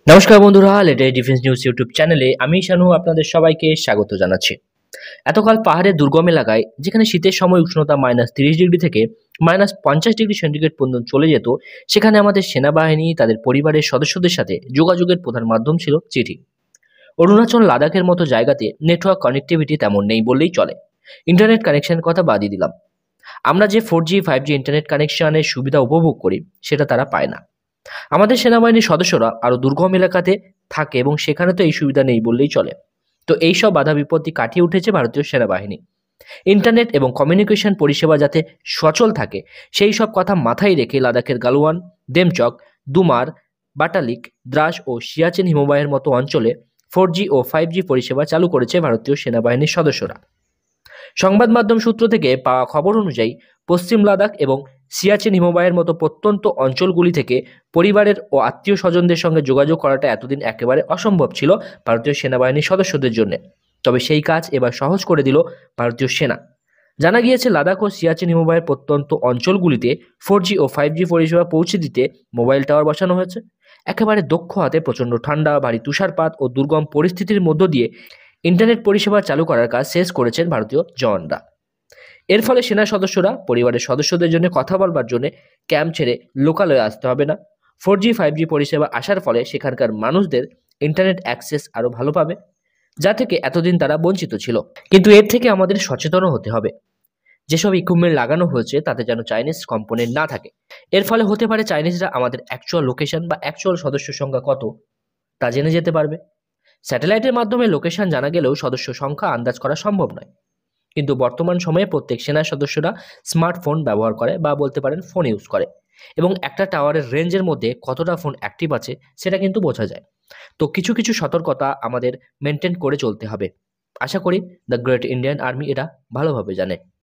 নমস্কার বন্ধুরা, latest defence news YouTube চ্যানেলে আমি শানু আপনাদের সবাইকে স্বাগত জানাচ্ছি। এতকাল পাহাড়ের দুর্গম এলাকায় যেখানে শীতের সময় উষ্ণতা -30 ডিগ্রি থেকে -50 ডিগ্রি সেন্টিগ্রেড পর্যন্ত চলে যেত, সেখানে আমাদের সেনাবাহিনী তাদের পরিবারের সদস্যদের সাথে যোগাযোগের প্রধান মাধ্যম ছিল চিঠি। অরুণাচল, লাদাখের মতো জায়গাতে নেটওয়ার্ক কানেক্টিভিটি তেমন নেই বললেই চলে। ইন্টারনেট কানেকশনের কথা বাদই দিলাম, আমরা যে 4G 5G ইন্টারনেট কানেকশনের সুবিধা উপভোগ করি সেটা তারা পায় না। আমাদের সেনাবাহিনীর সদস্যরা আরও দুর্গম এলাকাতে থাকে এবং সেখানে তো এই সুবিধা নেই বললেই চলে। তো এইসব বাধা বিপত্তি কাটিয়ে উঠেছে ভারতীয় সেনাবাহিনী। ইন্টারনেট এবং কমিউনিকেশন পরিষেবা যাতে সচল থাকে সেই সব কথা মাথায় রেখে লাদাখের গালওয়ান, দেমচক, দুমার, বাটালিক, দ্রাস ও সিয়াচেন হিমবাহের মতো অঞ্চলে 4G ও 5G পরিষেবা চালু করেছে ভারতীয় সেনাবাহিনীর সদস্যরা। সংবাদ মাধ্যম সূত্র থেকে পাওয়া খবর অনুযায়ী পশ্চিম লাদাখ এবং সিয়াচেন হিমবাহের মতো প্রত্যন্ত অঞ্চলগুলি থেকে পরিবারের ও আত্মীয় স্বজনদের সঙ্গে যোগাযোগ করাটা এতদিন একেবারে অসম্ভব ছিল ভারতীয় সেনাবাহিনীর সদস্যদের জন্য। তবে সেই কাজ এবার সহজ করে দিল ভারতীয় সেনা। জানা গিয়েছে, লাদাখ ও সিয়াচেন হিমবাহের প্রত্যন্ত অঞ্চলগুলিতে 4G ও 5G পরিষেবা পৌঁছে দিতে মোবাইল টাওয়ার বসানো হয়েছে। একেবারে দক্ষ হাতে প্রচণ্ড ঠান্ডা, ভারী তুষারপাত ও দুর্গম পরিস্থিতির মধ্য দিয়ে ইন্টারনেট পরিষেবা চালু করার কাজ শেষ করেছেন ভারতীয় জওয়ানরা। এর ফলে সেনা সদস্যরা পরিবারের সদস্যদের জন্য কথা বলবার জন্য ক্যাম্প ছেড়ে লোকালয়ে আসতে হবে না। 4G 5G পরিষেবা আসার ফলে সেখানকার মানুষদের ইন্টারনেট অ্যাক্সেস আরও ভালো পাবে, যা থেকে এতদিন তারা বঞ্চিত ছিল। কিন্তু এর থেকে আমাদের সচেতনও হতে হবে। যেসব ইকুইপমেন্ট লাগানো হয়েছে তাতে যেন চাইনিজ কম্পোনেন্ট না থাকে। এর ফলে হতে পারে চাইনিজরা আমাদের অ্যাকচুয়াল লোকেশন বা অ্যাকচুয়াল সদস্য সংখ্যা কত তা জেনে যেতে পারবে। স্যাটেলাইটের মাধ্যমে লোকেশন জানা গেলেও সদস্য সংখ্যা আন্দাজ করা সম্ভব নয়। কিন্তু বর্তমান সময়ে প্রত্যেক সেনা সদস্যরা স্মার্টফোন ব্যবহার করে বা বলতে পারেন ফোন ইউজ করে, এবং একটা টাওয়ারের রেঞ্জের মধ্যে কতটা ফোন অ্যাক্টিভ আছে সেটা কিন্তু বোঝা যায়। তো কিছু কিছু সতর্কতা আমাদের মেনটেন করে চলতে হবে। আশা করি দ্য গ্রেট ইন্ডিয়ান আর্মি এটা ভালোভাবে জানে।